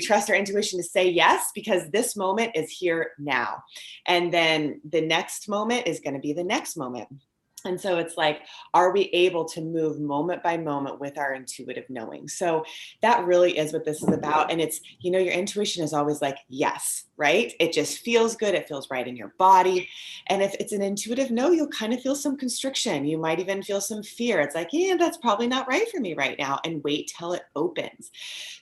trust our intuition to say yes, because this moment is here now. And then the next moment is going to be the next moment. And so it's like, are we able to move moment by moment with our intuitive knowing? So that really is what this is about. And it's, you know, your intuition is always like, yes, right? It just feels good. It feels right in your body. And if it's an intuitive no, you'll kind of feel some constriction. You might even feel some fear. It's like, yeah, that's probably not right for me right now. And wait till it opens.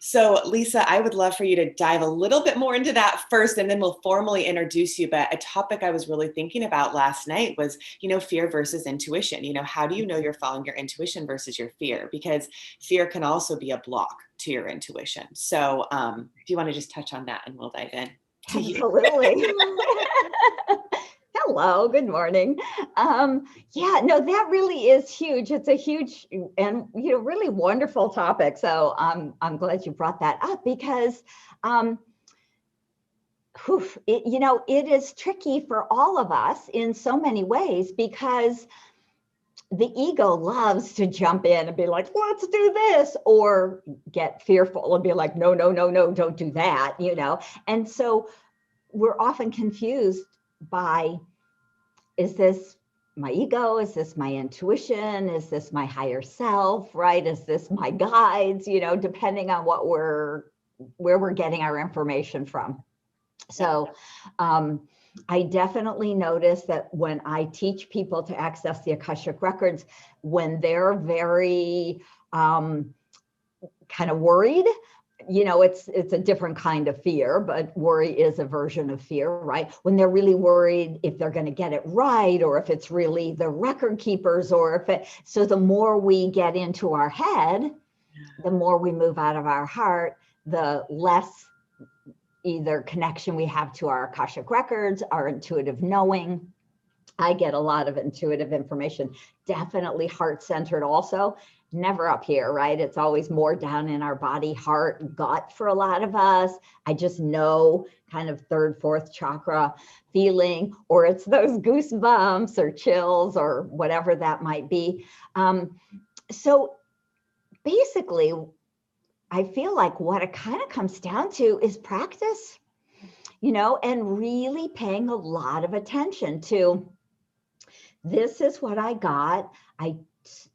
So Lisa, I would love for you to dive a little bit more into that first, and then we'll formally introduce you. But a topic I was really thinking about last night was, you know, fear versus intuition. You know, how do you know you're following your intuition versus your fear? Because fear can also be a block to your intuition. So if you want to just touch on that, and we'll dive in. Absolutely. Hello, good morning. Yeah, no, that really is huge. It's a huge and really wonderful topic. So I'm glad you brought that up, because it is tricky for all of us in so many ways, because the ego loves to jump in and be like, let's do this, or get fearful and be like, no, no, no, no, don't do that, And so we're often confused by, is this my ego? Is this my intuition? Is this my higher self, right? Is this my guides, depending on where we're getting our information from. So, I definitely notice that when I teach people to access the Akashic records, when they're very kind of worried, it's a different kind of fear, but worry is a version of fear, right? When they're really worried if they're going to get it right, or if it's really the record keepers, so the more we get into our head, the more we move out of our heart, the less either connection we have to our Akashic records, our intuitive knowing. I get a lot of intuitive information, definitely heart-centered also, never up here, right? It's always more down in our body, heart, gut for a lot of us. I just know kind of third, fourth chakra feeling, or it's those goosebumps or chills or whatever that might be. So basically, I feel like what it kind of comes down to is practice, and really paying a lot of attention to, this is what I got.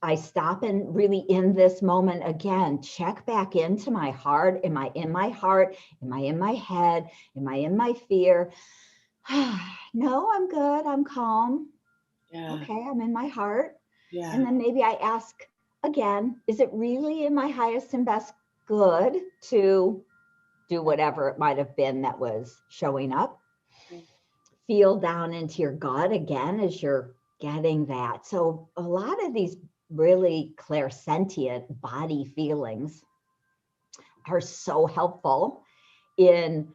I stop and really in this moment again, check back into my heart. Am I in my heart? Am I in my head? Am I in my fear? No, I'm good. I'm calm. Yeah. Okay, I'm in my heart. Yeah. And then maybe I ask again, is it really in my highest and best good to do whatever it might have been that was showing up? Mm-hmm. Feel down into your gut again as you're getting that. So a lot of these really clairsentient body feelings are so helpful in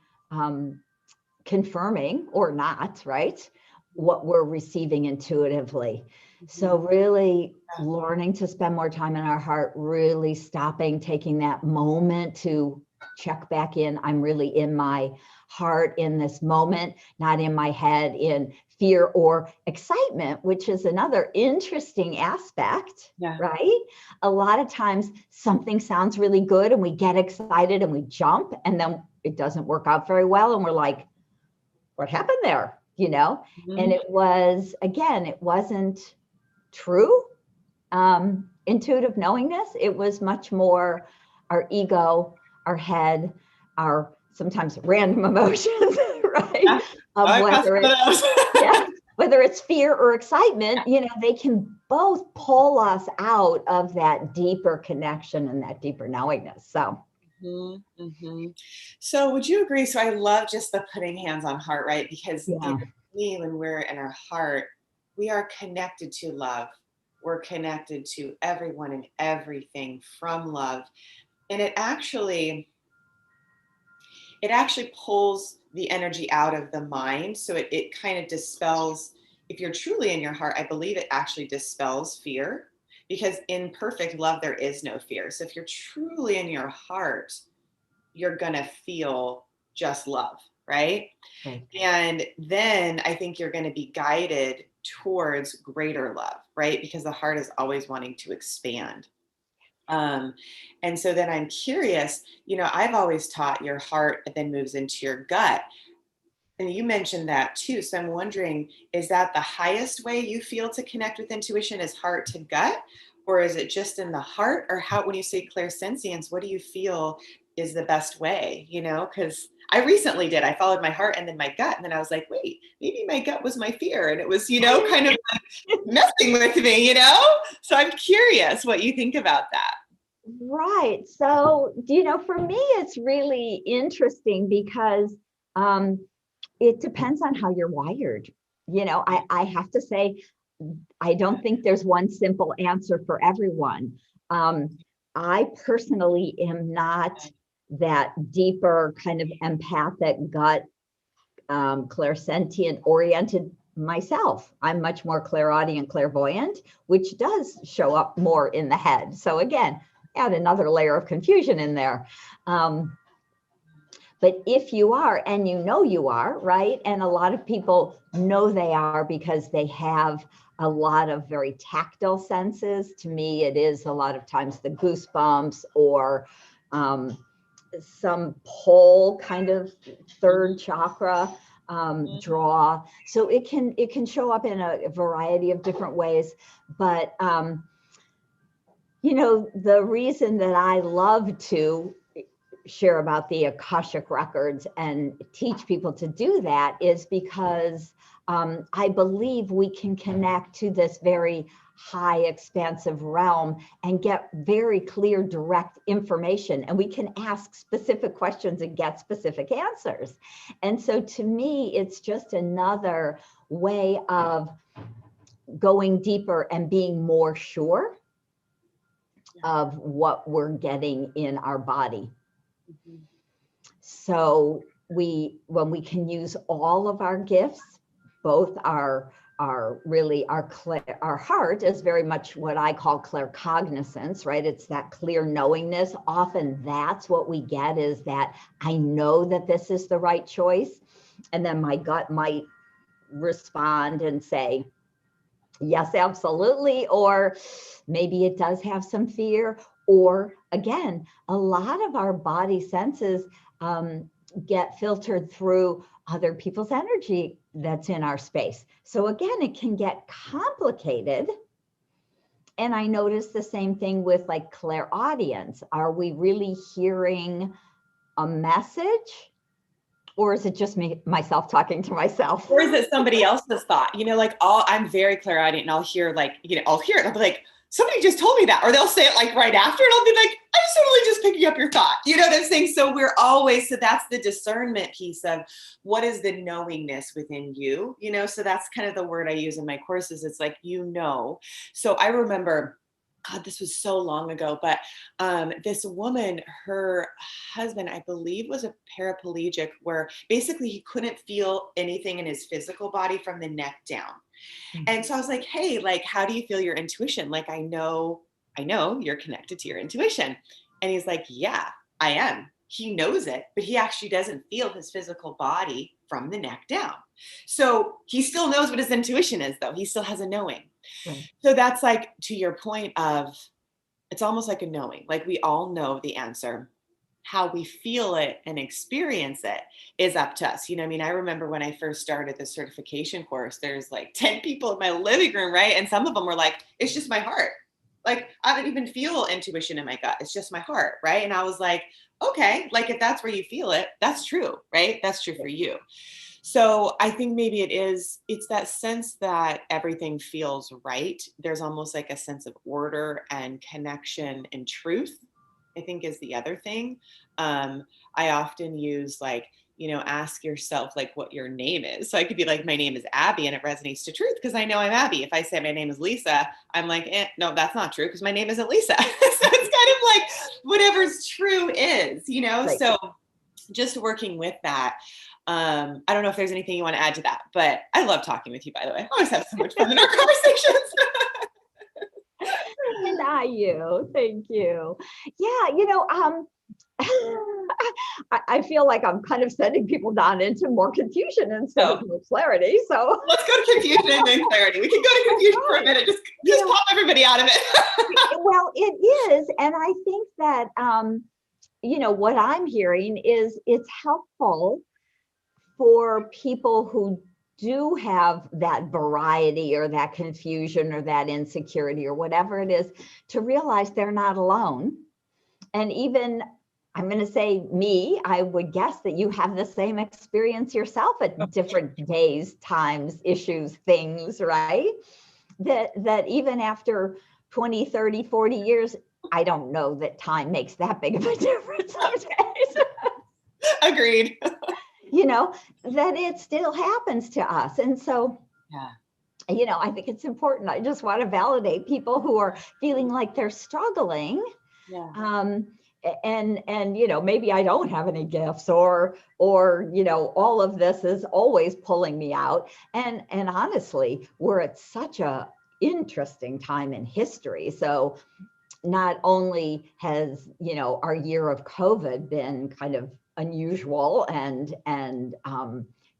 confirming or not, right, what we're receiving intuitively. So really learning to spend more time in our heart, really stopping, taking that moment to check back in. I'm really in my heart in this moment, not in my head in fear or excitement, which is another interesting aspect, right? A lot of times something sounds really good and we get excited and we jump, and then it doesn't work out very well. And we're like, what happened there? Mm-hmm. And it was, again, it wasn't true intuitive knowingness. It was much more our ego, our head, our sometimes random emotions, right? Whether it's fear or excitement, they can both pull us out of that deeper connection and that deeper knowingness. So. Mm-hmm, mm-hmm. So would you agree? So I love just the putting hands on heart, right? Because when we're in our heart, we are connected to love. We're connected to everyone and everything from love. And it actually pulls the energy out of the mind. So it kind of dispels, if you're truly in your heart, I believe it actually dispels fear, because in perfect love, there is no fear. So if you're truly in your heart, you're going to feel just love, right? And then I think you're going to be guided towards greater love, right? Because the heart is always wanting to expand. And so then I'm curious, I've always taught your heart then moves into your gut. And you mentioned that too. So I'm wondering, is that the highest way you feel to connect with intuition is heart to gut? Or is it just in the heart? Or when you say clairsentience, what do you feel is the best way? Because I recently I followed my heart and then my gut. And then I was like, wait, maybe my gut was my fear. And it was, kind of like messing with me. So I'm curious what you think about that. Right. So, for me, it's really interesting because it depends on how you're wired. I have to say, I don't think there's one simple answer for everyone. I personally am not that deeper kind of empathic gut, clairsentient oriented myself. I'm much more clairaudient, clairvoyant, which does show up more in the head. So again, add another layer of confusion in there. But if you are, and you are, right? And a lot of people know they are because they have a lot of very tactile senses. To me, it is a lot of times the goosebumps or some pull kind of third chakra draw. So it can show up in a variety of different ways. But, the reason that I love to share about the Akashic records and teach people to do that is because I believe we can connect to this very high expansive realm and get very clear, direct information. And we can ask specific questions and get specific answers. And so to me, it's just another way of going deeper and being more sure of what we're getting in our body. Mm-hmm. So when we can use all of our gifts, both our heart is very much what I call claircognizance, right? It's that clear knowingness. Often that's what we get, is that I know that this is the right choice. And then my gut might respond and say, yes, absolutely. Or maybe it does have some fear. Or again, a lot of our body senses get filtered through other people's energy that's in our space. So again, it can get complicated. And I noticed the same thing with like clairaudience. Are we really hearing a message? Or is it just myself talking to myself? Or is it somebody else's thought? I'm very clairaudient and I'll hear I'll hear it. I'll be like, somebody just told me that. Or they'll say it like right after and I'll be like, I was totally just picking up your thought. You know what I'm saying? So so that's the discernment piece of what is the knowingness within you, so that's kind of the word I use in my courses. It's like, So I remember, God, this was so long ago, but this woman, her husband, I believe, was a paraplegic, where basically he couldn't feel anything in his physical body from the neck down. Mm-hmm. And so I was like, hey, how do you feel your intuition? I know you're connected to your intuition. And he's like, yeah, I am. He knows it, but he actually doesn't feel his physical body from the neck down. So he still knows what his intuition is, though. He still has a knowing. Right. So that's to your point of, it's almost like a knowing, we all know the answer. How we feel it and experience it is up to us. I remember when I first started the certification course, there's 10 people in my living room, right? And some of them were like, it's just my heart. I don't even feel intuition in my gut. It's just my heart, right? And I was like, okay, if that's where you feel it, that's true, right? That's true for you. So I think maybe it's that sense that everything feels right. There's almost a sense of order and connection and truth, I think, is the other thing. I often use ask yourself what your name is. So I could be like, my name is Abby, and it resonates to truth because I know I'm Abby. If I say my name is Lisa, I'm like, no, that's not true because my name isn't Lisa. So it's kind of whatever's true is, Right. So just working with that. I don't know if there's anything you want to add to that, but I love talking with you, by the way. I always have so much fun in our conversations. And thank you. Yeah, I feel like I'm kind of sending people down into more confusion instead of more clarity. So let's go to confusion and then clarity. We can go to confusion for a minute. Just pop everybody out of it. Well, it is. And I think that, what I'm hearing is it's helpful for people who do have that variety or that confusion or that insecurity or whatever it is, to realize they're not alone. And even, I'm going to say me, I would guess that you have the same experience yourself at different days, times, issues, things, right? That even after 20, 30, 40 years, I don't know that time makes that big of a difference sometimes. Agreed. That it still happens to us. And so, yeah, I think it's important. I just want to validate people who are feeling like they're struggling. Yeah. And maybe I don't have any gifts or all of this is always pulling me out. And honestly, we're at such a interesting time in history. So not only has, our year of COVID been kind of unusual and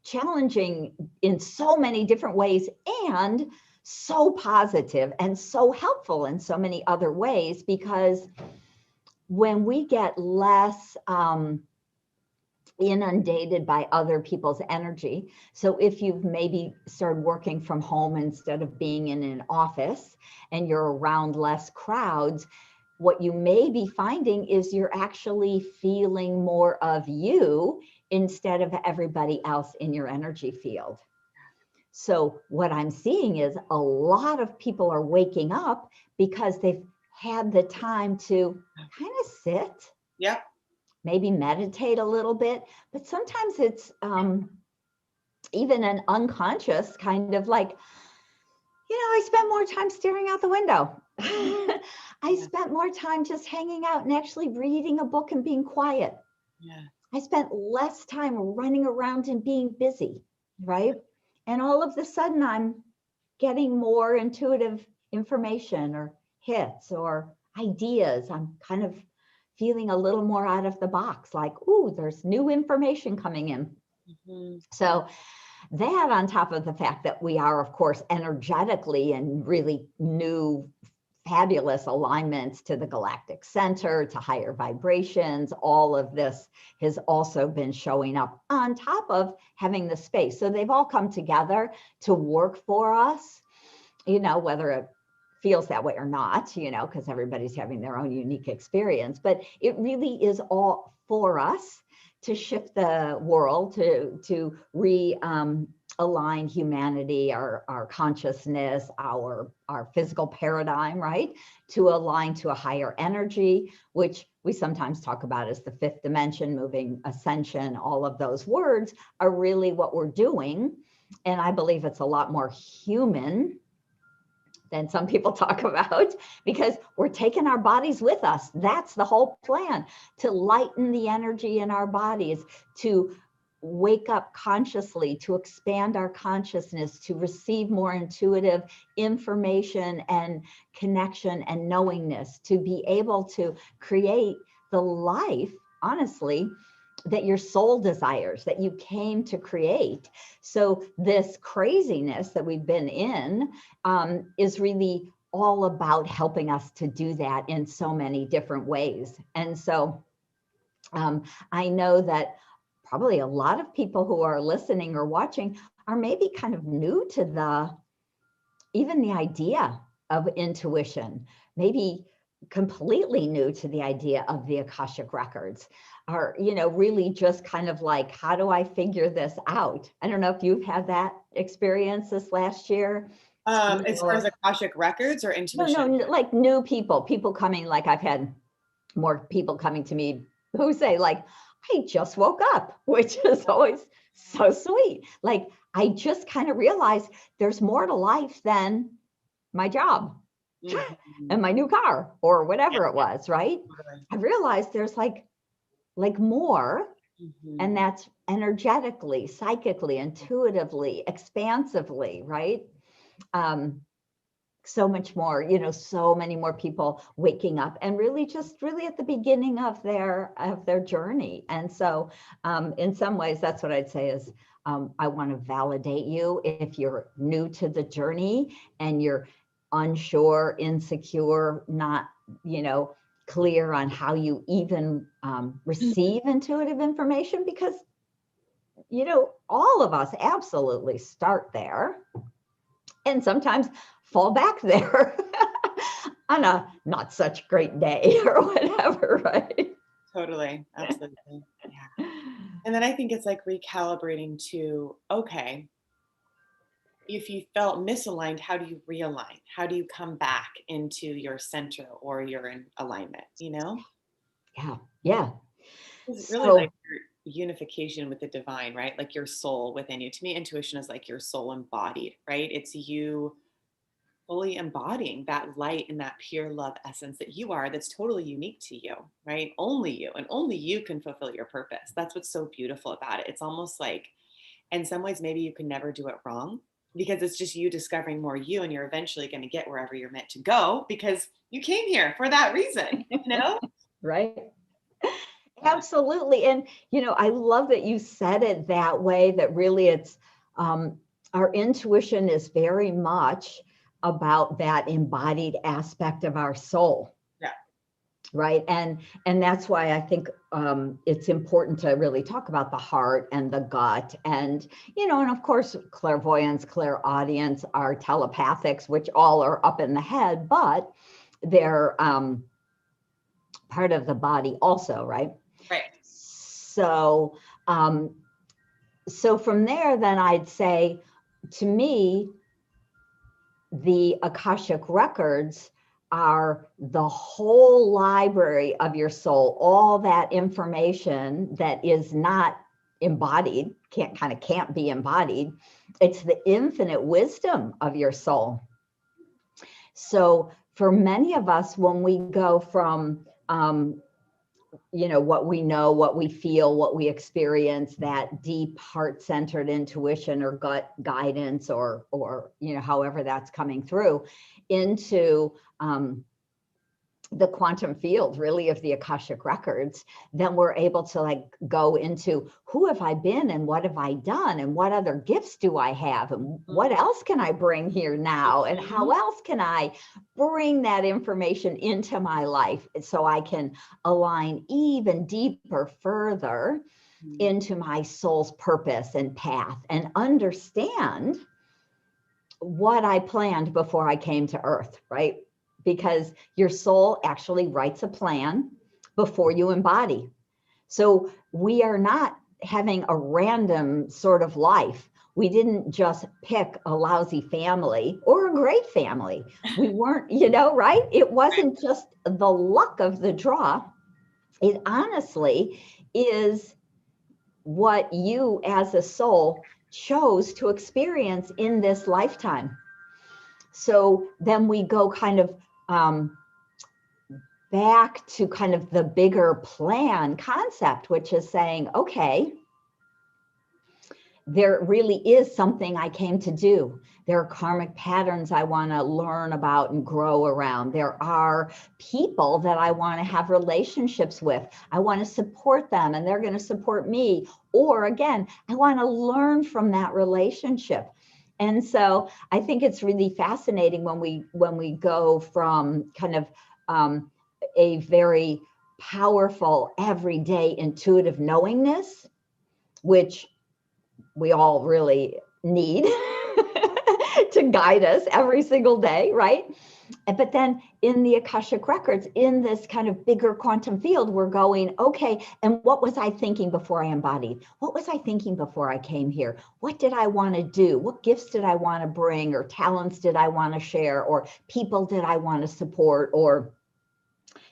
challenging in so many different ways, and so positive and so helpful in so many other ways, because when we get less inundated by other people's energy. So if you've maybe started working from home instead of being in an office and you're around less crowds, what you may be finding is you're actually feeling more of you instead of everybody else in your energy field. So what I'm seeing is a lot of people are waking up because they've had the time to kind of sit. Yep. Maybe meditate a little bit, but sometimes it's even an unconscious kind of like, I spent more time staring out the window. I spent more time just hanging out and actually reading a book and being quiet. Yeah. I spent less time running around and being busy, right? And all of a sudden I'm getting more intuitive information or hits or ideas. I'm kind of feeling a little more out of the box, like, ooh, there's new information coming in. Mm-hmm. So that, on top of the fact that we are, of course, energetically in really new, fabulous alignments to the galactic center, to higher vibrations, all of this has also been showing up on top of having the space. So they've all come together to work for us, whether it feels that way or not, because everybody's having their own unique experience, but it really is all for us to shift the world, to realign humanity, our consciousness, our physical paradigm, right? To align to a higher energy, which we sometimes talk about as the fifth dimension, moving, ascension. All of those words are really what we're doing. And I believe it's a lot more human than some people talk about, because we're taking our bodies with us. That's the whole plan, to lighten the energy in our bodies, to wake up consciously, to expand our consciousness, to receive more intuitive information and connection and knowingness, to be able to create the life, honestly, that your soul desires, that you came to create. So this craziness that we've been in is really all about helping us to do that in so many different ways. And so I know that probably a lot of people who are listening or watching are maybe kind of new to even the idea of intuition, maybe completely new to the idea of the Akashic records, are, really just kind of like, how do I figure this out? I don't know if you've had that experience this last year. As far as Akashic records or intuition? No, like new people coming, like I've had more people coming to me who say like, I just woke up, which is always so sweet. Like, I just kind of realized there's more to life than my job and my new car or whatever it was, right? I realized there's like more, and that's energetically, psychically, intuitively, expansively, right? so much more, you know, so many more people waking up and really just really at the beginning of their journey. And so in some ways, that's what I'd say is I want to validate you if you're new to the journey and you're unsure, insecure, not, you know, clear on how you even receive intuitive information, because, you know, all of us absolutely start there and sometimes fall back there on a not such great day or whatever, right? Totally. Absolutely. Yeah. And then I think it's like recalibrating to, okay, if you felt misaligned, how do you realign? How do you come back into your center or you're in alignment, you know? Yeah. Yeah. It's really like So your unification with the divine, right? Like your soul within you. To me, intuition is like your soul embodied, right? It's you fully embodying that light and that pure love essence that you are, that's totally unique to you, right? Only you, and only you can fulfill your purpose. That's what's so beautiful about it. It's almost like, in some ways, maybe you can never do it wrong because it's just you discovering more you, and you're eventually going to get wherever you're meant to go because you came here for that reason, you know? right. Yeah. Absolutely. And, you know, I love that you said it that way, that really it's our intuition is very much about that embodied aspect of our soul. Yeah. Right. And that's why I think it's important to really talk about the heart and the gut and, you know, and of course, clairvoyance, clairaudience are telepathics, which all are up in the head, but they're part of the body also, right? Right. So, so from there, then I'd say, to me, the Akashic records are the whole library of your soul, all that information that is not embodied, can't be embodied. It's the infinite wisdom of your soul. So for many of us, when we go from you know, what we know, what we feel, what we experience, that deep heart-centered intuition or gut guidance, or you know, however that's coming through, into the quantum field really of the Akashic records, then we're able to like go into who have I been and what have I done and what other gifts do I have and what else can I bring here now and how else can I bring that information into my life so I can align even deeper, further into my soul's purpose and path and understand what I planned before I came to Earth, right? Because your soul actually writes a plan before you embody. So we are not having a random sort of life. We didn't just pick a lousy family or a great family. We weren't, you know, right? It wasn't just the luck of the draw. It honestly is what you as a soul chose to experience in this lifetime. So then we go kind of back to kind of the bigger plan concept, which is saying, okay, there really is something I came to do. There are karmic patterns I want to learn about and grow around. There are people that I want to have relationships with. I want to support them and they're going to support me. Or again, I want to learn from that relationship. And so I think it's really fascinating when we go from kind of a very powerful, everyday intuitive knowingness, which we all really need to guide us every single day, right? But then in the Akashic records, in this kind of bigger quantum field, we're going, okay, and what was I thinking before I embodied? What was I thinking before I came here? What did I want to do? What gifts did I want to bring, or talents did I want to share, or people did I want to support, or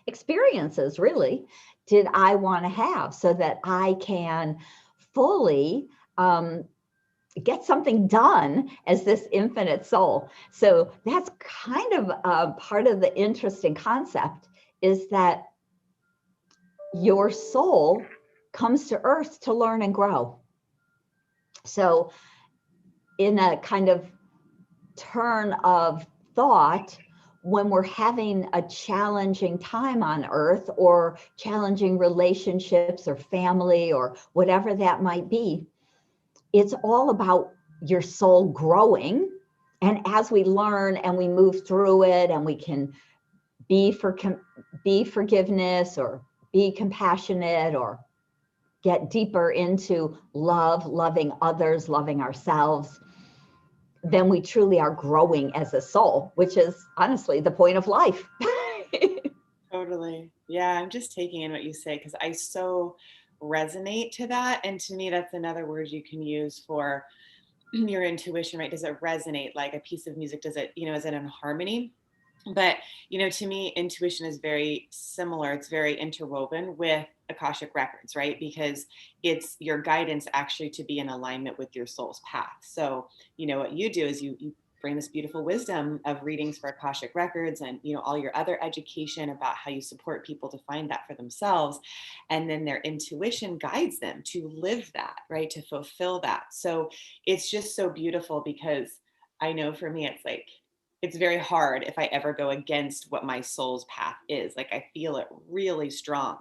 experiences really did I want to have so that I can fully get something done as this infinite soul. So that's kind of part of the interesting concept, is that your soul comes to Earth to learn and grow. So in a kind of turn of thought when we're having a challenging time on earth, or challenging relationships or family or whatever that might be. It's all about your soul growing. And as we learn and we move through it, and we can be forgiveness, or be compassionate, or get deeper into love, loving others, loving ourselves, then we truly are growing as a soul, which is honestly the point of life. Totally. Yeah, I'm just taking in what you say, because I so resonate to that. And to me, that's another word you can use for your intuition, right? Does it resonate like a piece of music? Does it, is it in harmony? But, to me, intuition is very similar. It's very interwoven with Akashic records, right? Because it's your guidance actually to be in alignment with your soul's path. So, what you do is you bring this beautiful wisdom of readings for Akashic records, and, all your other education about how you support people to find that for themselves. And then their intuition guides them to live that, right? To fulfill that. So it's just so beautiful, because I know for me, it's very hard if I ever go against what my soul's path is. Like, I feel it really strong.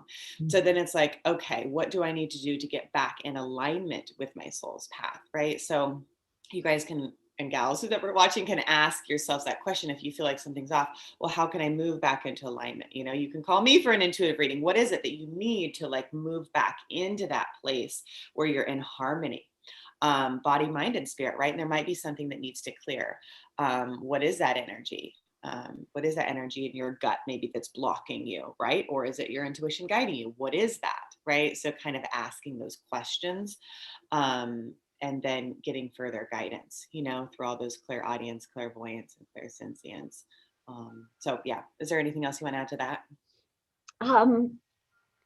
So then it's like, okay, what do I need to do to get back in alignment with my soul's path? Right. So you guys can, and gals that we're watching, can ask yourselves that question. If you feel like something's off, well, how can I move back into alignment? You can call me for an intuitive reading. What is it that you need to like move back into that place where you're in harmony? Body, mind, and spirit, right? And there might be something that needs to clear. What is that energy? What is that energy in your gut maybe that's blocking you, right? Or is it your intuition guiding you? What is that, right? So kind of asking those questions, and then getting further guidance, through all those clairaudience, clairvoyance, and clairsentience. So yeah, is there anything else you want to add to that?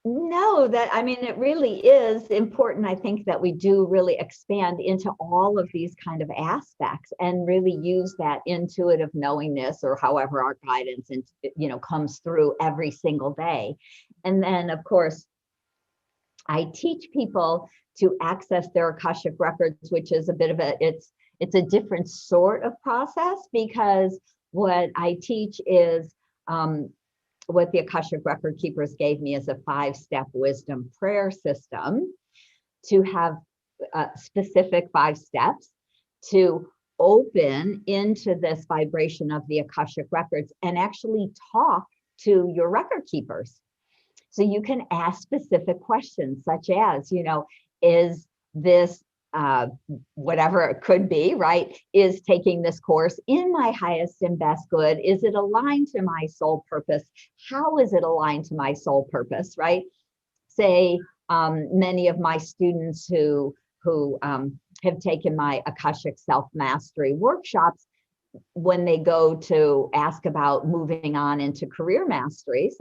No, it really is important. I think that we do really expand into all of these kind of aspects, and really use that intuitive knowingness, or however our guidance, and comes through every single day. And then, of course, I teach people to access their Akashic records, which is a bit of it's a different sort of process, because what I teach is, what the Akashic record keepers gave me is a 5-step wisdom prayer system, to have specific 5 steps to open into this vibration of the Akashic records, and actually talk to your record keepers. So you can ask specific questions, such as, is this whatever it could be, right? Is taking this course in my highest and best good? Is it aligned to my soul purpose? How is it aligned to my soul purpose, right? Say, many of my students who have taken my Akashic self-mastery workshops, when they go to ask about moving on into career mastery,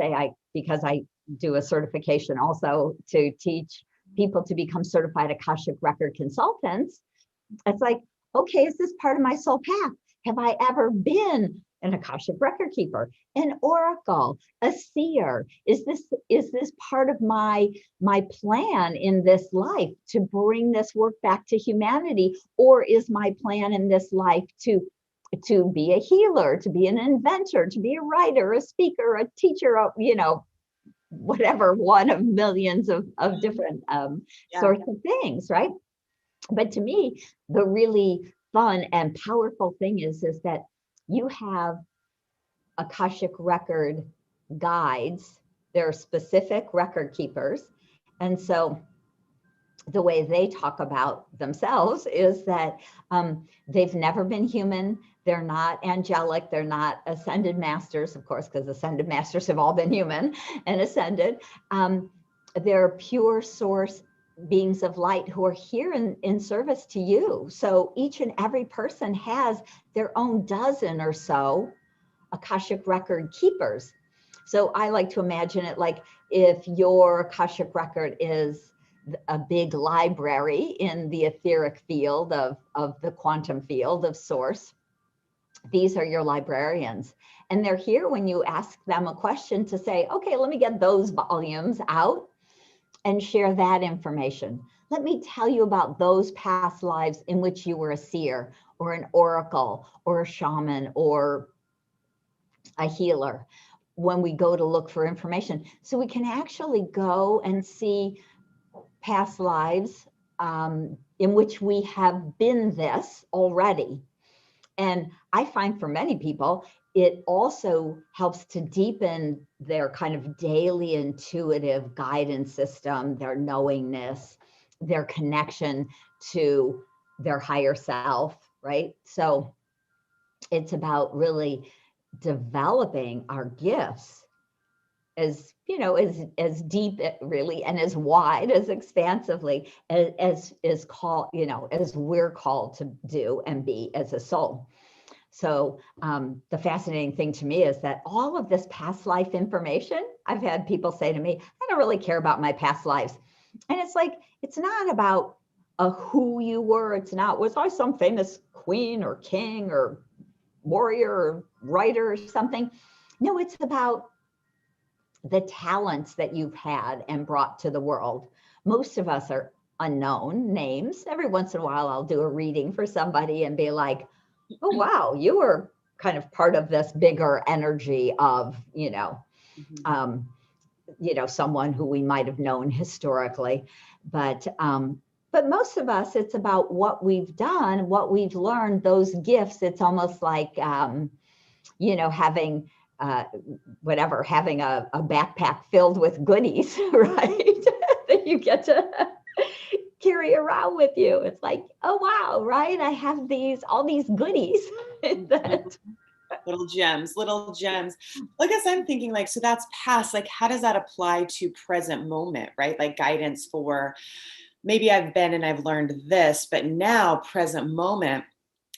because I do a certification also to teach people to become certified Akashic record consultants. It's like, okay, is this part of my soul path? Have I ever been an Akashic record keeper, an oracle, a seer? Is this part of my plan in this life to bring this work back to humanity? Or is my plan in this life to be a healer, to be an inventor, to be a writer, a speaker, a teacher, whatever, one of millions of different sorts of things, right? But to me, the really fun and powerful thing is that you have Akashic record guides. They're specific record keepers. And so the way they talk about themselves is that they've never been human. They're not angelic. They're not ascended masters, of course, because ascended masters have all been human and ascended. They're pure source beings of light who are here in service to you. So each and every person has their own dozen or so Akashic record keepers. So I like to imagine it like if your Akashic record is a big library in the etheric field of the quantum field of source. These are your librarians. And they're here when you ask them a question to say, okay, let me get those volumes out and share that information. Let me tell you about those past lives in which you were a seer or an oracle or a shaman or a healer when we go to look for information. So we can actually go and see past lives in which we have been this already. And I find for many people, it also helps to deepen their kind of daily intuitive guidance system, their knowingness, their connection to their higher self, right? So it's about really developing our gifts as, you know, as deep really and as wide, as expansively as is called, you know, as we're called to do and be as a soul. So the fascinating thing to me is that all of this past life information, I've had people say to me, I don't really care about my past lives. And it's like, it's not about who you were. It's not, was I some famous queen or king or warrior or writer or something? No, it's about the talents that you've had and brought to the world. Most of us are unknown names. Every once in a while, I'll do a reading for somebody and be like, oh, wow, you were kind of part of this bigger energy of, someone who we might have known historically. But most of us, it's about what we've done, what we've learned, those gifts. It's almost like, having having a backpack filled with goodies, right? That you get to carry around with you. It's like, oh, wow, right? I have all these goodies. that... Little gems. I guess I'm thinking like, so that's past, like, how does that apply to present moment, right? Like guidance for maybe I've been and I've learned this, but now present moment,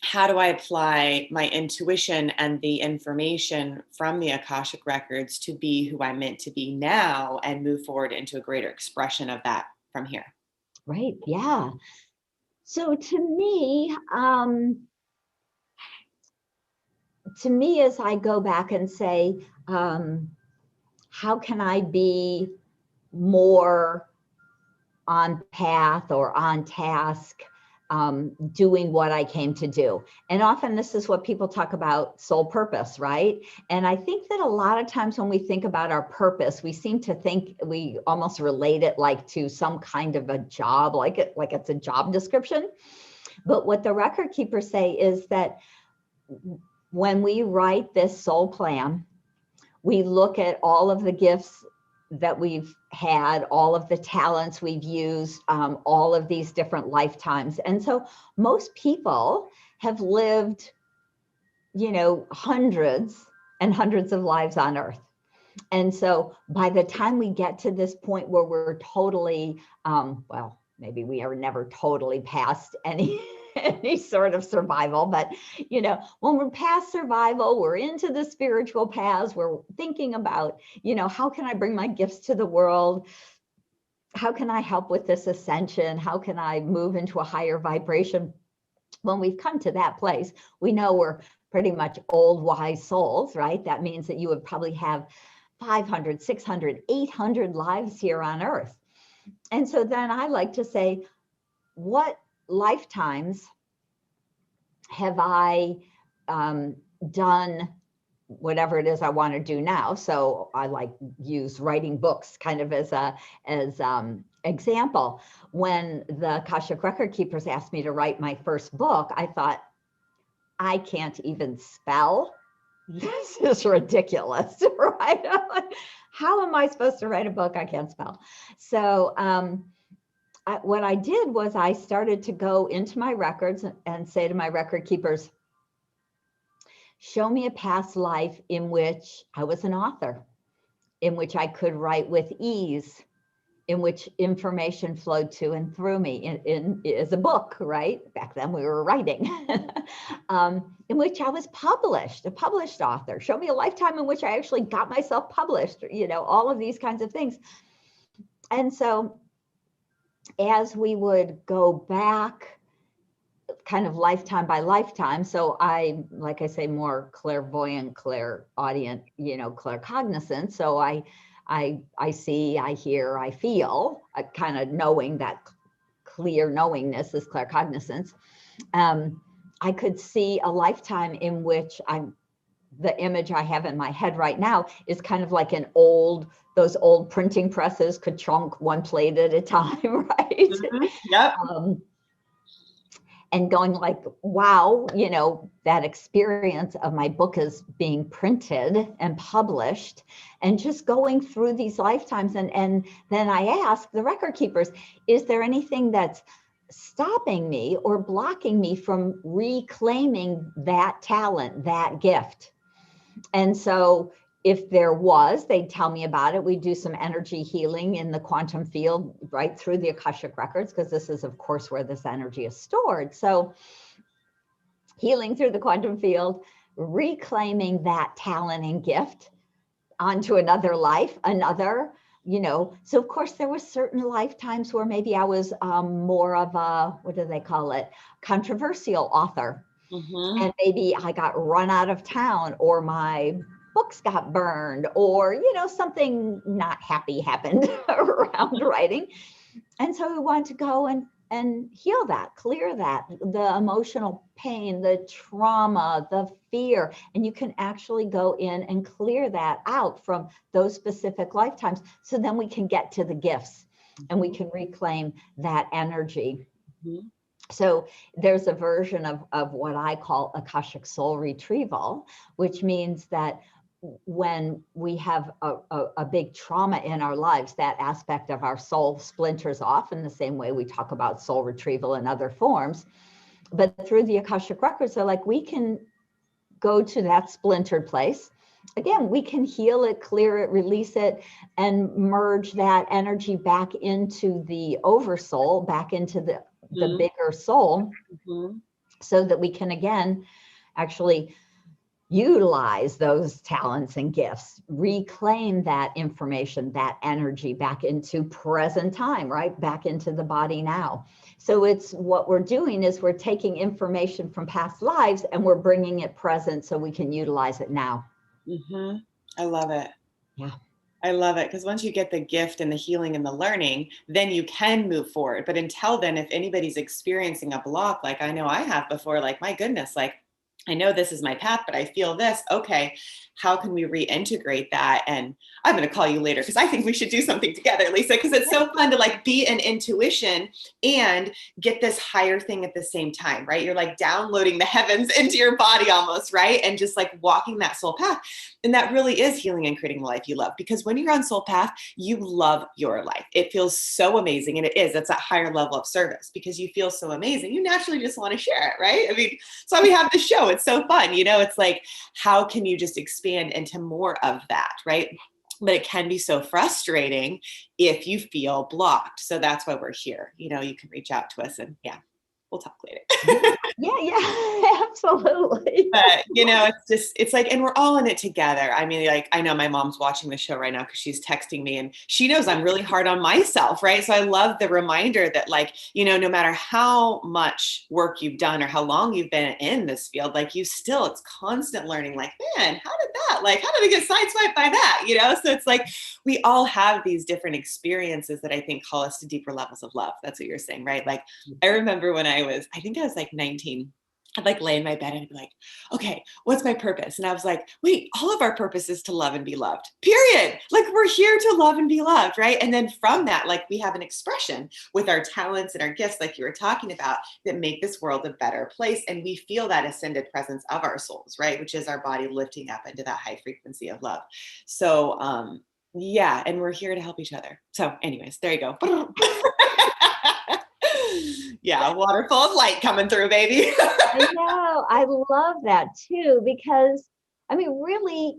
how do I apply my intuition and the information from the Akashic records to be who I'm meant to be now and move forward into a greater expression of that from here? Right. Yeah. So to me, as I go back and say, how can I be more on path or on task, doing what I came to do? And often this is what people talk about, soul purpose, right? And I think that a lot of times when we think about our purpose, we seem to think we almost relate it like to some kind of a job, like it's a job description. But what the record keepers say is that when we write this soul plan, we look at all of the gifts that we've had, all of the talents we've used, all of these different lifetimes. And so most people have lived, hundreds and hundreds of lives on earth. And so by the time we get to this point where we're totally, maybe we are never totally past any sort of survival, but when we're past survival, we're into the spiritual paths, we're thinking about, how can I bring my gifts to the world? How can I help with this ascension? How can I move into a higher vibration? When we've come to that place, we know we're pretty much old, wise souls, right? That means that you would probably have 500, 600, 800 lives here on earth. And so then I like to say, what lifetimes have I done whatever it is I want to do now? So I use writing books kind of as example. When the Akashic record keepers asked me to write my first book, I thought, I can't even spell. This is ridiculous, right? How am I supposed to write a book I can't spell? So what I did was I started to go into my records and say to my record keepers, show me a past life in which I was an author, in which I could write with ease, in which information flowed to and through me in as a book, right? Back then we were writing, in which I was published, a published author. Show me a lifetime in which I actually got myself published, all of these kinds of things. And so as we would go back kind of lifetime by lifetime, so I, like I say, more clairvoyant, clairaudient, claircognizant. So I see, I hear, I feel, kind of knowing that clear knowingness is claircognizance. I could see a lifetime in which I the image I have in my head right now is kind of like those old printing presses, ka-chunk, one plate at a time, right? Mm-hmm. Yep. And going like, wow, that experience of my book is being printed and published, and just going through these lifetimes. And then I ask the record keepers, is there anything that's stopping me or blocking me from reclaiming that talent, that gift? And so if there was, they'd tell me about it. We do some energy healing in the quantum field, right through the Akashic records, because this is, of course, where this energy is stored. So healing through the quantum field, reclaiming that talent and gift onto another life, so of course there were certain lifetimes where maybe I was more of a, what do they call it, controversial author. Mm-hmm. And maybe I got run out of town, or my books got burned, or, something not happy happened around writing. And so we want to go and heal that, clear that, the emotional pain, the trauma, the fear. And you can actually go in and clear that out from those specific lifetimes. So then we can get to the gifts and we can reclaim that energy. Mm-hmm. So there's a version of what I call Akashic soul retrieval, which means that when we have a big trauma in our lives, that aspect of our soul splinters off in the same way we talk about soul retrieval in other forms. But through the Akashic records, so like we can go to that splintered place. Again, we can heal it, clear it, release it, and merge that energy back into the oversoul, back into the bigger soul, so that we can again actually utilize those talents and gifts, reclaim that information, that energy back into present time, right? Back into the body now. So it's what we're doing is we're taking information from past lives and we're bringing it present so we can utilize it now. Mm-hmm. I love it. Yeah. I love it, because once you get the gift and the healing and the learning, then you can move forward. But until then, if anybody's experiencing a block, like I know I have before, like, my goodness, like, I know this is my path, but I feel this. Okay, how can we reintegrate that? And I'm going to call you later because I think we should do something together, Lisa, because it's so fun to like be an intuition and get this higher thing at the same time, right? You're like downloading the heavens into your body almost, right? And just like walking that soul path. And that really is healing and creating the life you love, because when you're on soul path, you love your life. It feels so amazing. And it is, it's that higher level of service because you feel so amazing. You naturally just want to share it, right? I mean, so we have the show. It's so fun. It's like, how can you just expand into more of that, right? But it can be so frustrating if you feel blocked. So that's why we're here. You can reach out to us and we'll talk later. Yeah, absolutely. But, it's like, and we're all in it together. I mean, like, I know my mom's watching the show right now because she's texting me and she knows I'm really hard on myself, right? So I love the reminder that, like, no matter how much work you've done or how long you've been in this field, like, it's constant learning, like, man, how did I get sideswiped by that? So it's like, we all have these different experiences that I think call us to deeper levels of love. That's what you're saying, right? Like, I remember when I think I was like 19, I'd like lay in my bed and be like, okay, what's my purpose? And I was like, wait, all of our purpose is to love and be loved, period. Like, we're here to love and be loved, right? And then from that, like, we have an expression with our talents and our gifts, like you were talking about, that make this world a better place. And we feel that ascended presence of our souls, right? Which is our body lifting up into that high frequency of love. So, and we're here to help each other. So anyways, there you go. Yeah, waterfall of light coming through, baby. I know. I love that too, because I mean, really,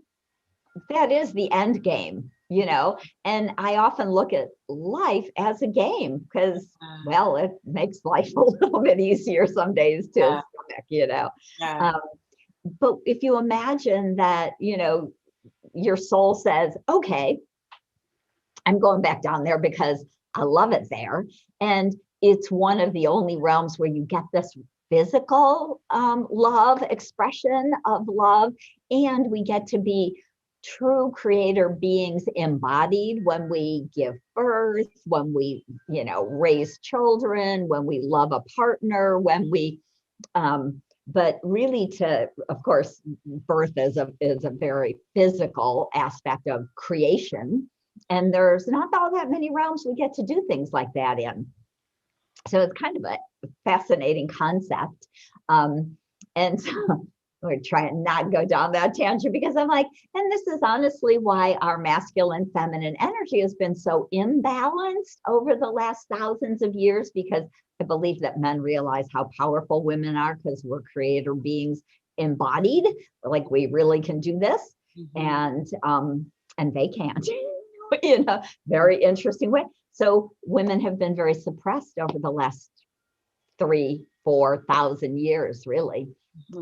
that is the end game, and I often look at life as a game because, well, it makes life a little bit easier some days to stomach, but if you imagine that, your soul says, okay, I'm going back down there because I love it there. And it's one of the only realms where you get this physical love, expression of love, and we get to be true creator beings embodied when we give birth, when we, raise children, when we love a partner, when we but really of course, birth is a very physical aspect of creation. And there's not all that many realms we get to do things like that in. So it's kind of a fascinating concept. And so we're trying not to go down that tangent, because I'm like, and this is honestly why our masculine feminine energy has been so imbalanced over the last thousands of years, because I believe that men realize how powerful women are, because we're creator beings embodied, like we really can do this. And they can't in a very interesting way. So women have been very suppressed over the last 3,000-4,000 years, really.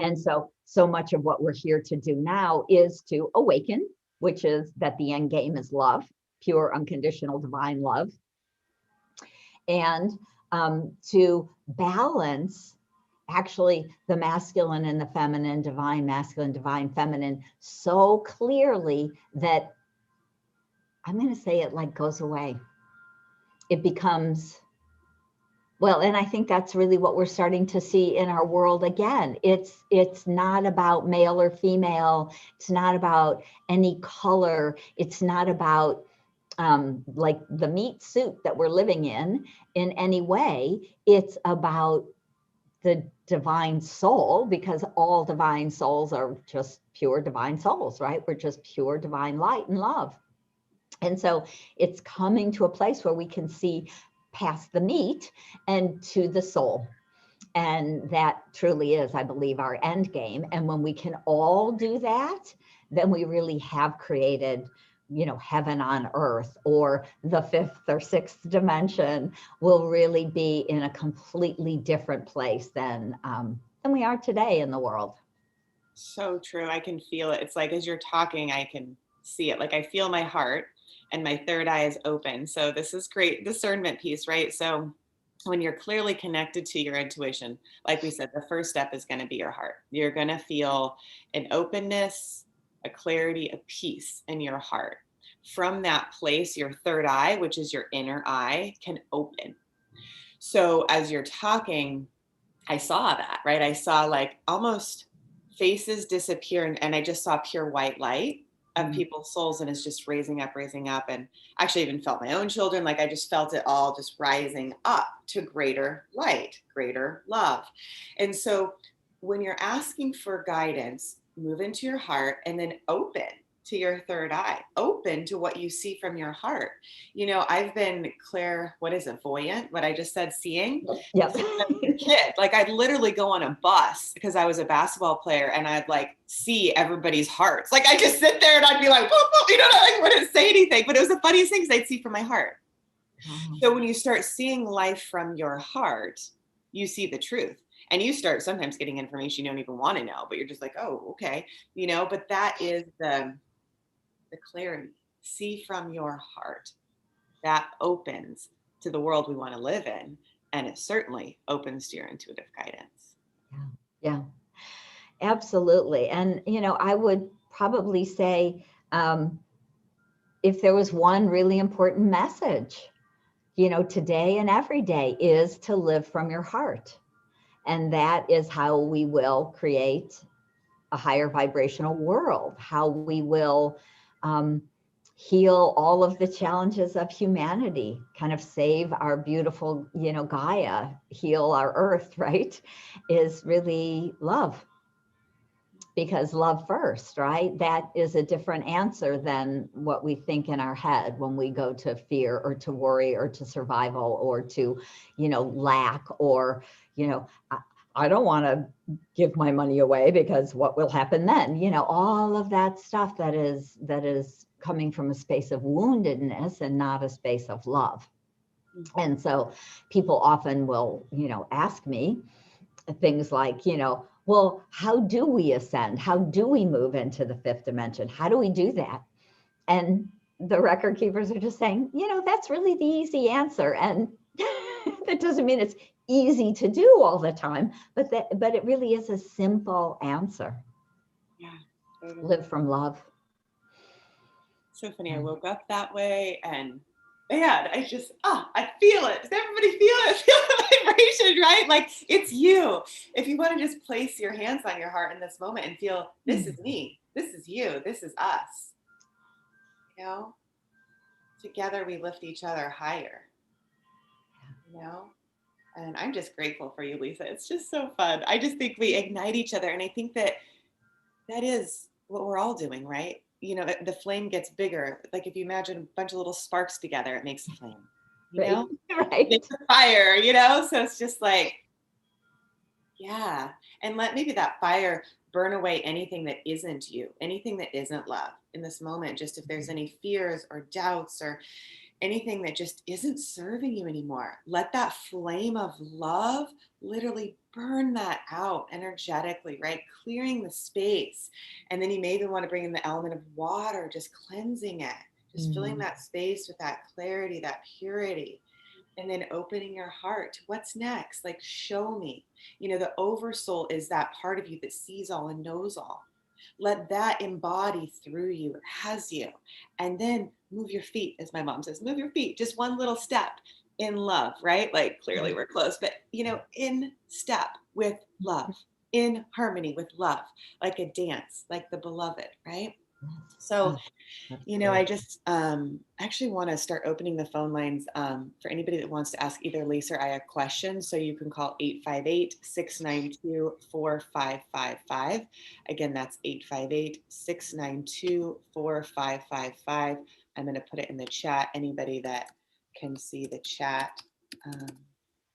And so much of what we're here to do now is to awaken, which is that the end game is love, pure, unconditional, divine love. And to balance actually the masculine and the feminine, divine masculine, divine feminine, so clearly that I'm going to say it like goes away. It becomes, well, and I think that's really what we're starting to see in our world again. It's not about male or female. It's not about any color. It's not about like the meat suit that we're living in any way. It's about the divine soul, because all divine souls are just pure divine souls, right? We're just pure divine light and love. And so it's coming to a place where we can see past the meat and to the soul. And that truly is, I believe, our end game. And when we can all do that, then we really have created, heaven on earth, or the fifth or sixth dimension will really be in a completely different place than we are today in the world. So true. I can feel it. It's like, as you're talking, I can see it. Like, I feel my heart and my third eye is open. So this is great discernment piece, right? So when you're clearly connected to your intuition, like we said, the first step is going to be your heart. You're going to feel an openness, a clarity, a peace in your heart. From that place, your third eye, which is your inner eye, can open. So as you're talking, I saw that, right? I saw like almost faces disappear, and I just saw pure white light of people's souls, and it's just raising up. And actually even felt my own children. Like, I just felt it all just rising up to greater light, greater love. And so when you're asking for guidance, move into your heart and then open to your third eye, open to what you see from your heart. I've been clairvoyant, what I just said, seeing. Yes. Since I was a kid. Like, I'd literally go on a bus because I was a basketball player, and I'd like see everybody's hearts. Like, I just sit there and I'd be like, whoop, whoop, I wouldn't say anything, but it was the funniest things I'd see from my heart. So when you start seeing life from your heart, you see the truth. And you start sometimes getting information you don't even want to know, but you're just like, oh, okay. But that is the clarity. See from your heart. That opens to the world we want to live in. And it certainly opens to your intuitive guidance. Yeah, absolutely. And, I would probably say, if there was one really important message, today and every day, is to live from your heart. And that is how we will create a higher vibrational world, how we will heal all of the challenges of humanity, kind of save our beautiful, Gaia, heal our earth, right? Is really love. Because love first, right? That is a different answer than what we think in our head when we go to fear or to worry or to survival or to, lack, or, I don't want to give my money away because what will happen then? All of that stuff that is coming from a space of woundedness and not a space of love. And so people often will, ask me things like, well, how do we ascend? How do we move into the fifth dimension? How do we do that? And the record keepers are just saying, that's really the easy answer. And that doesn't mean it's easy to do all the time, but it really is a simple answer. Yeah. Totally. Live from love. So funny. I woke up that way, and man, I just, I feel it. Does everybody feel it? Feel the vibration, right? Like it's you. If you want to just place your hands on your heart in this moment and feel, this is me, this is you, this is us, you know, together we lift each other higher, you know? And I'm just grateful for you, Lisa. It's just so fun. I just think we ignite each other. And I think that that is what we're all doing, right? You know, the flame gets bigger. Like if you imagine a bunch of little sparks together, it makes a flame, you Right. know? Right. It's a fire, you know? So it's just like, yeah. And let maybe that fire burn away anything that isn't you, anything that isn't love in this moment. Just if there's any fears or doubts or anything that just isn't serving you anymore, let that flame of love literally burn that out energetically, right? Clearing the space. And then you maybe want to bring in the element of water, just cleansing it, just filling that space with that clarity, that purity. And then opening your heart to what's next. Like, show me. You know, the oversoul is that part of you that sees all and knows all. Let that embody through you as you. And then move your feet, as my mom says, move your feet, just one little step in love, right? Like, clearly we're close, but, you know, in step with love, in harmony with love, like a dance, like the beloved, right? So, you know, I just actually want to start opening the phone lines for anybody that wants to ask either Lisa or I a question. So you can call 858-692-4555. Again, that's 858-692-4555. I'm going to put it in the chat. Anybody that can see the chat,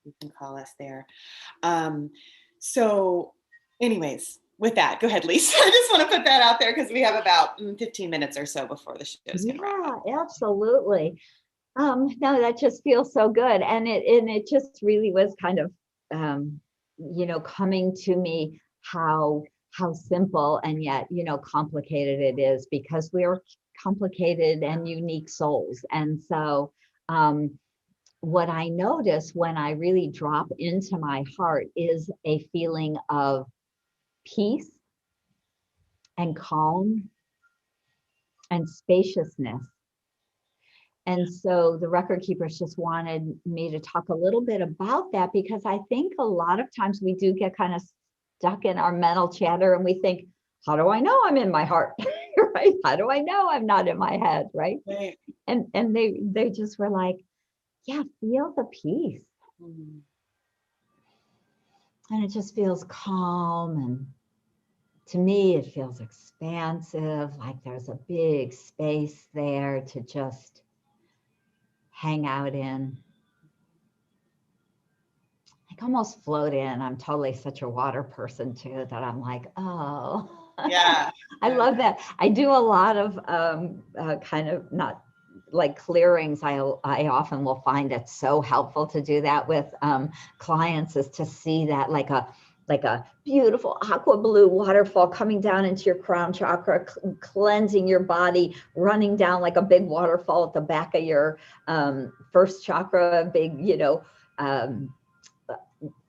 you can call us there. So anyways, with that, go ahead, Lisa. I just want to put that out there because we have about 15 minutes or so before the show's going to wrap up. Absolutely. No, that just feels so good. And it just really was kind of, you know, coming to me how simple and yet, you know, complicated it is, because we're complicated and unique souls. And so, what I notice when I really drop into my heart is a feeling of peace and calm and spaciousness. And so the record keepers just wanted me to talk a little bit about that, because I think a lot of times we do get kind of stuck in our mental chatter and we think, how do I know I'm in my heart? Right? How do I know I'm not in my head? Right. Right. And they just were like, yeah, feel the peace. And it just feels calm, and to me, it feels expansive, like there's a big space there to just hang out in. Like almost float in. I'm totally such a water person too, that I'm like, oh. Yeah. I love that. I do a lot of kind of not like clearings. I often will find it so helpful to do that with clients, is to see that like a beautiful aqua blue waterfall coming down into your crown chakra, cleansing your body, running down like a big waterfall at the back of your first chakra, big, you know,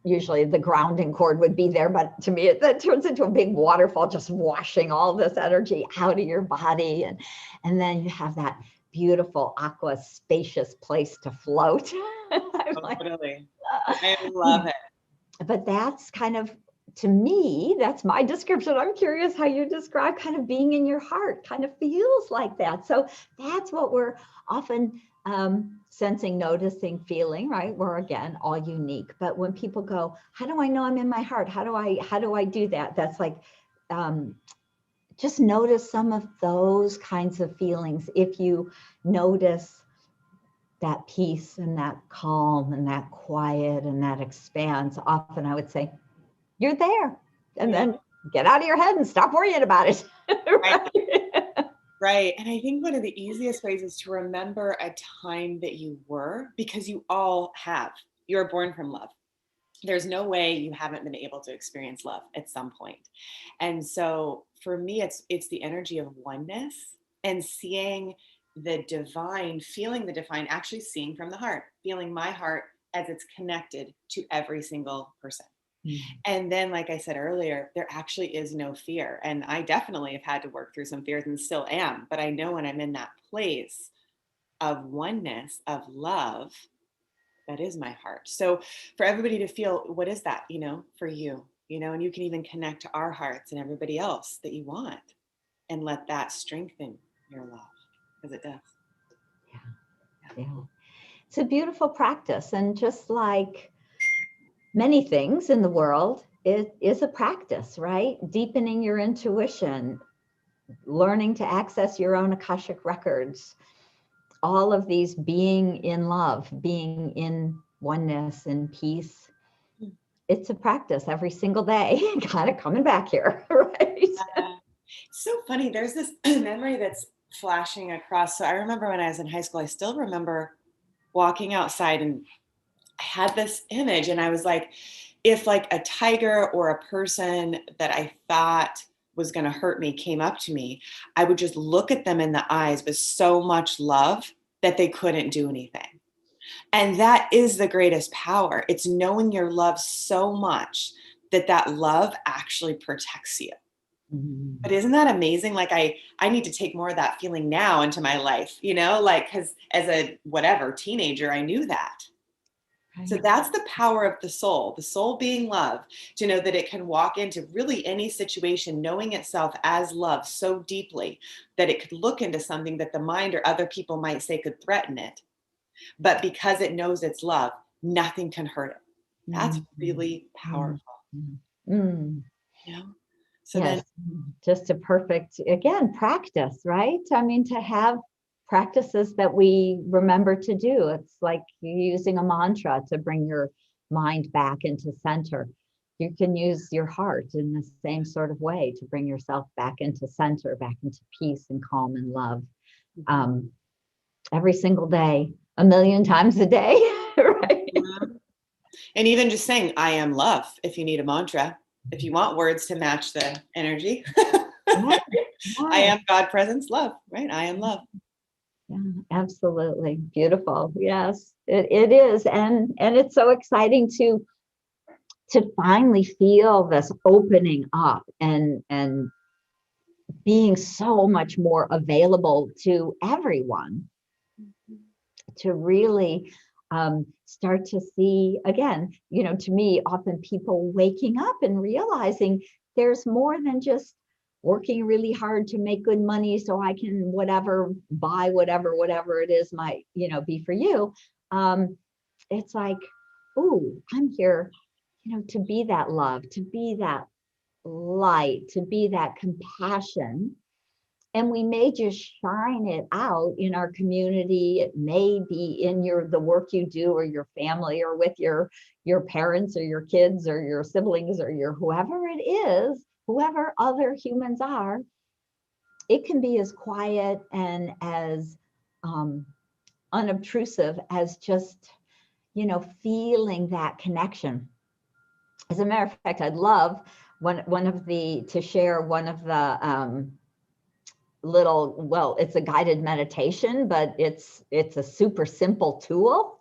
usually the grounding cord would be there, but to me, that turns into a big waterfall, just washing all this energy out of your body. And then you have that beautiful aqua spacious place to float. Totally. I love it. But that's kind of, to me, that's my description. I'm curious how you describe kind of being in your heart, kind of feels like that. So that's what we're often sensing, noticing, feeling, right? We're again all unique. But when people go, how do I know I'm in my heart? How do I do that? That's like, just notice some of those kinds of feelings. If you notice that peace and that calm and that quiet and that expanse, often I would say, you're there. And then get out of your head and stop worrying about it. Right. Right. And I think one of the easiest ways is to remember a time that you were, because you all have. You're born from love. There's no way you haven't been able to experience love at some point. And so for me, it's the energy of oneness and seeing the divine, feeling the divine, actually seeing from the heart, feeling my heart as it's connected to every single person. And then, like I said earlier, there actually is no fear. And I definitely have had to work through some fears and still am. But I know when I'm in that place, of oneness, of love, that is my heart. So for everybody to feel, what is that, for you, and you can even connect to our hearts and everybody else that you want, and let that strengthen your love, because it does. Yeah. It's a beautiful practice. And just like many things in the world, it is a practice, right? Deepening your intuition, learning to access your own Akashic records, all of these, being in love, being in oneness and peace. It's a practice every single day, kind of coming back here, right? It's so funny. There's this memory that's flashing across. So I remember when I was in high school, I still remember walking outside and I had this image, and I was like, if like a tiger or a person that I thought was going to hurt me came up to me, I would just look at them in the eyes with so much love that they couldn't do anything. And that is the greatest power. It's knowing your love so much that that love actually protects you. Mm-hmm. But isn't that amazing? Like I need to take more of that feeling now into my life, like, because as a whatever teenager, I knew that. Right. So that's the power of the soul being love, to know that it can walk into really any situation, knowing itself as love so deeply that it could look into something that the mind or other people might say could threaten it. But because it knows it's love, nothing can hurt it. That's really powerful. Mm. So yes, then, just a perfect, again, practice, right? I mean, to have practices that we remember to do. It's like using a mantra to bring your mind back into center. You can use your heart in the same sort of way to bring yourself back into center, back into peace and calm and love. Every single day, a million times a day, right? And even just saying, I am love, if you need a mantra, if you want words to match the energy. Yeah. I am God presence love, right? I am love. Yeah, absolutely. Beautiful. Yes, it is. And it's so exciting to finally feel this opening up and being so much more available to everyone, to really start to see, again, to me, often people waking up and realizing there's more than just working really hard to make good money so I can buy whatever it is might, be for you. It's like, ooh, I'm here, to be that love, to be that light, to be that compassion. And we may just shine it out in our community. It may be in the work you do, or your family, or with your parents or your kids or your siblings or your whoever it is, whoever other humans are. It can be as quiet and as unobtrusive as just, feeling that connection. As a matter of fact, I'd love to share one of the it's a guided meditation, but it's a super simple tool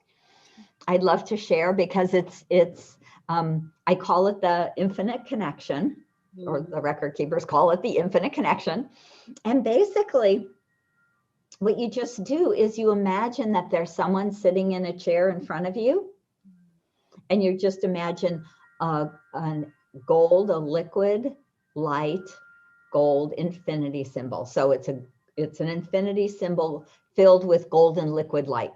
I'd love to share, because it's I call it the infinite connection, or the record keepers call it the infinite connection. And basically what you just do is you imagine that there's someone sitting in a chair in front of you, and you just imagine a liquid light gold infinity symbol. So it's an infinity symbol filled with golden liquid light.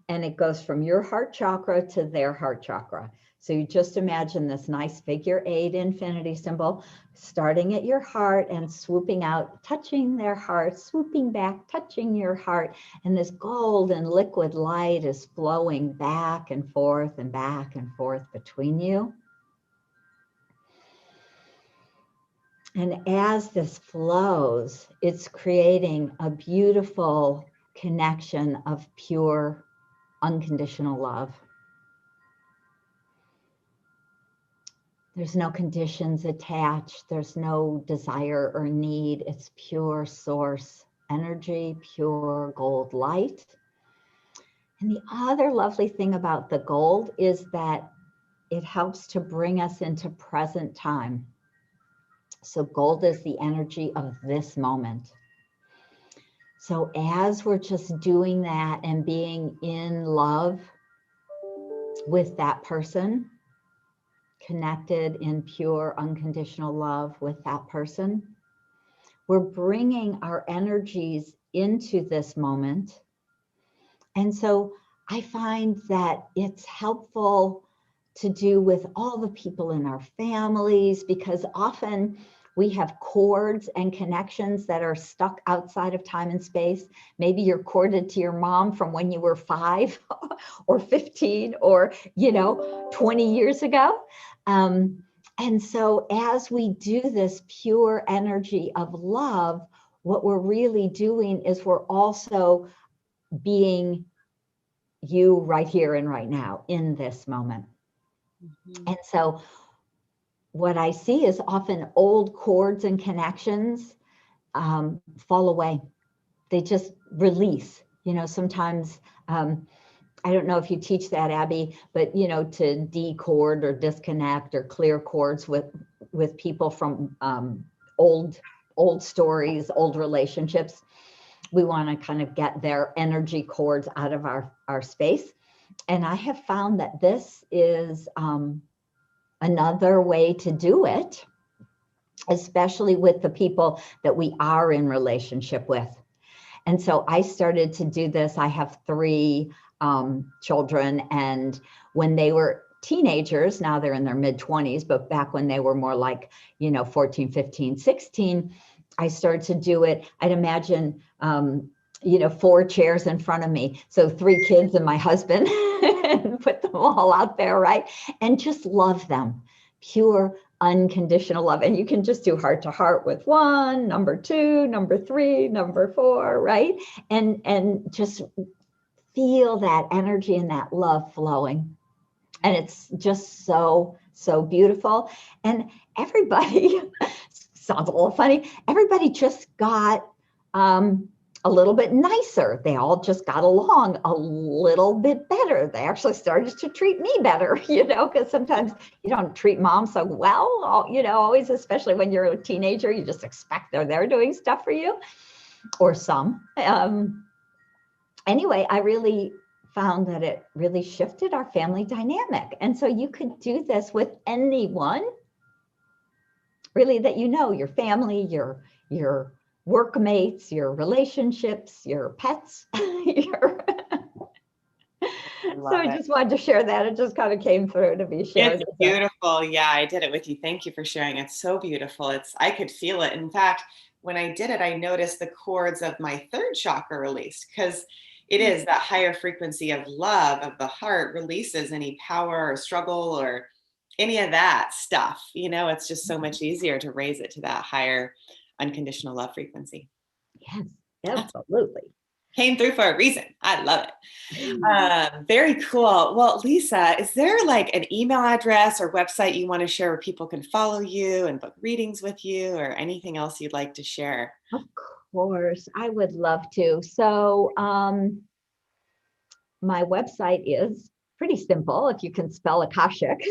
And it goes from your heart chakra to their heart chakra. So you just imagine this nice figure 8 infinity symbol starting at your heart and swooping out, touching their heart, swooping back, touching your heart. And this golden liquid light is flowing back and forth between you. And as this flows, it's creating a beautiful connection of pure, unconditional love. There's no conditions attached. There's no desire or need. It's pure source energy, pure gold light. And the other lovely thing about the gold is that it helps to bring us into present time. So gold is the energy of this moment. So as we're just doing that and being in love with that person, connected in pure unconditional love with that person, we're bringing our energies into this moment. And so I find that it's helpful to do with all the people in our families, because often we have cords and connections that are stuck outside of time and space. Maybe you're corded to your mom from when you were 5 or 15 or, 20 years ago. And so as we do this pure energy of love, what we're really doing is we're also being you right here and right now in this moment. Mm-hmm. And so what I see is often old cords and connections fall away. They just release. Sometimes, I don't know if you teach that, Abby, but, to de-cord or disconnect or clear cords with people from old stories, old relationships. We want to kind of get their energy cords out of our space. And I have found that this is another way to do it, especially with the people that we are in relationship with. And so I started to do this. I have 3 children, and when they were teenagers, now they're in their mid-20s, but back when they were more like, 14, 15, 16, I started to do it. I'd imagine, 4 chairs in front of me. So 3 kids and my husband, and put them all out there, right? And just love them, pure, unconditional love. And you can just do heart to heart with 1, number 2, number 3, number 4, right? And just feel that energy and that love flowing. And it's just so, so beautiful. And everybody, sounds a little funny, everybody just got a little bit nicer. They all just got along a little bit better. They actually started to treat me better, because sometimes you don't treat mom so well, always, especially when you're a teenager, you just expect they're doing stuff for you, or some. Anyway, I really found that it really shifted our family dynamic. And so you could do this with anyone, really, that your family, your workmates, your relationships, your pets. So I just wanted to share that. It just kind of came through to be shared. It's beautiful. Yeah, I did it with you. Thank you for sharing. It's so beautiful. I could feel it. In fact, when I did it, I noticed the cords of my 3rd chakra released, because it is that higher frequency of love of the heart releases any power or struggle or any of that stuff. It's just so much easier to raise it to that higher unconditional love frequency. Yes, absolutely. Came through for a reason. I love it. Very cool. Well, Lisa, is there like an email address or website you want to share where people can follow you and book readings with you, or anything else you'd like to share? Of course, I would love to. So my website is pretty simple, if you can spell Akashic,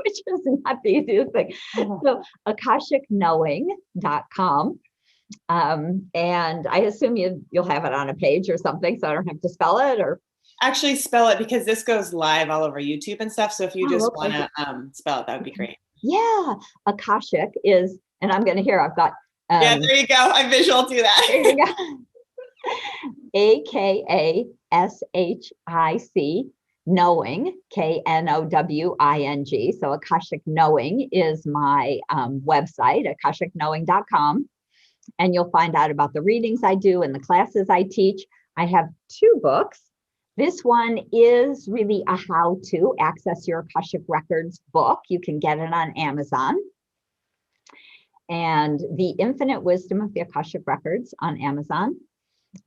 which is not the easiest thing. So akashicknowing.com. And I assume you'll have it on a page or something, so I don't have to spell it, or actually spell it, because this goes live all over YouTube and stuff. So if you just want to spell it, that would be great. Yeah, Akashic is, and I'm going to hear, I've got. Yeah, there you go. I visual do that. There you go. AKASHIC, knowing, KNOWING. So Akashic Knowing is my website, akashickknowing.com. And you'll find out about the readings I do and the classes I teach. I have 2 books. This one is really a how to access your Akashic Records book. You can get it on Amazon. And The Infinite Wisdom of the Akashic Records on Amazon.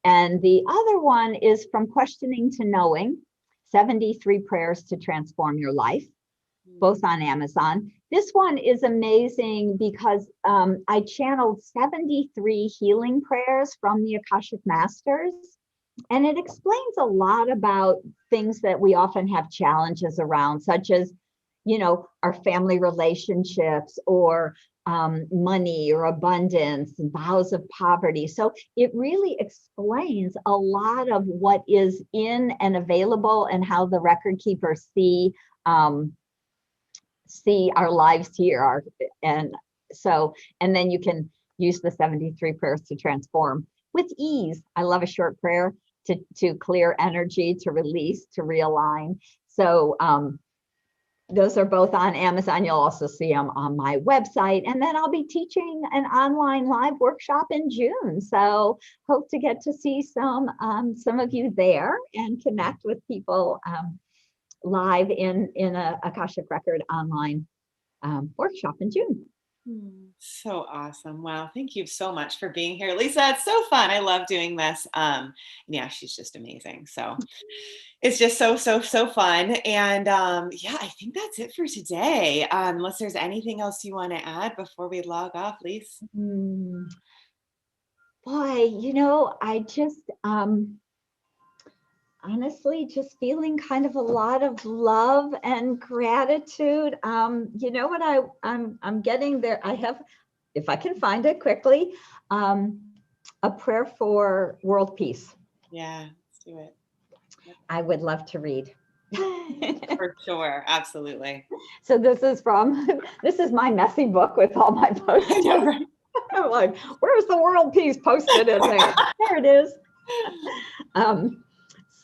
And the other one is From Questioning to Knowing, 73 Prayers to Transform Your Life, both on Amazon. This one is amazing because I channeled 73 healing prayers from the Akashic Masters. And it explains a lot about things that we often have challenges around, such as, our family relationships, or money or abundance, vows of poverty. So it really explains a lot of what is in and available and how the record keepers see our lives here. And then you can use the 73 prayers to transform with ease. I love a short prayer to clear energy, to release, to realign. So those are both on Amazon. You'll also see them on my website. And then I'll be teaching an online live workshop in June. So hope to get to see some of you there and connect with people live in a Akashic Record online workshop in June. So awesome. Wow. Thank you so much for being here, Lisa. It's so fun. I love doing this. Yeah, she's just amazing. So it's just so fun. And yeah, I think that's it for today. Unless there's anything else you want to add before we log off, Lisa. Boy, I just honestly just feeling kind of a lot of love and gratitude. You know what I'm getting there. I have, if I can find it quickly, a prayer for world peace. Yeah, let's do it. I would love to read. For sure. Absolutely. So this is my messy book with all my posts. I know, right? I'm like, where's the world peace posted in there? There it is.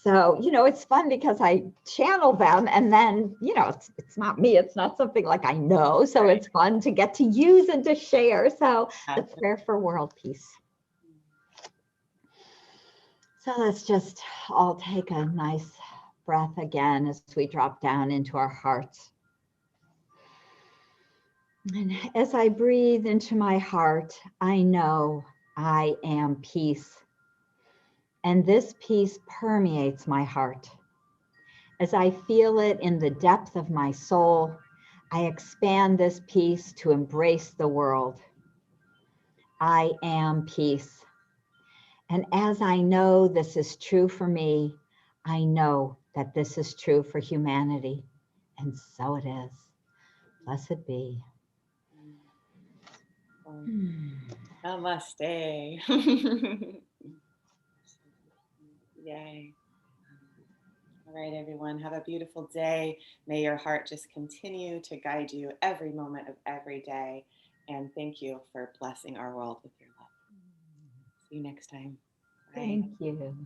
So, it's fun because I channel them and then, it's not me. It's not something like I know. So It's fun to get to use and to share. So the prayer for world peace. So let's just all take a nice breath again as we drop down into our hearts. And as I breathe into my heart, I know I am peace. And this peace permeates my heart. As I feel it in the depth of my soul, I expand this peace to embrace the world. I am peace. And as I know this is true for me, I know that this is true for humanity. And so it is. Blessed be. Namaste. Yay. All right, everyone, have a beautiful day. May your heart just continue to guide you every moment of every day. And thank you for blessing our world with your love. See you next time. Bye. Thank you.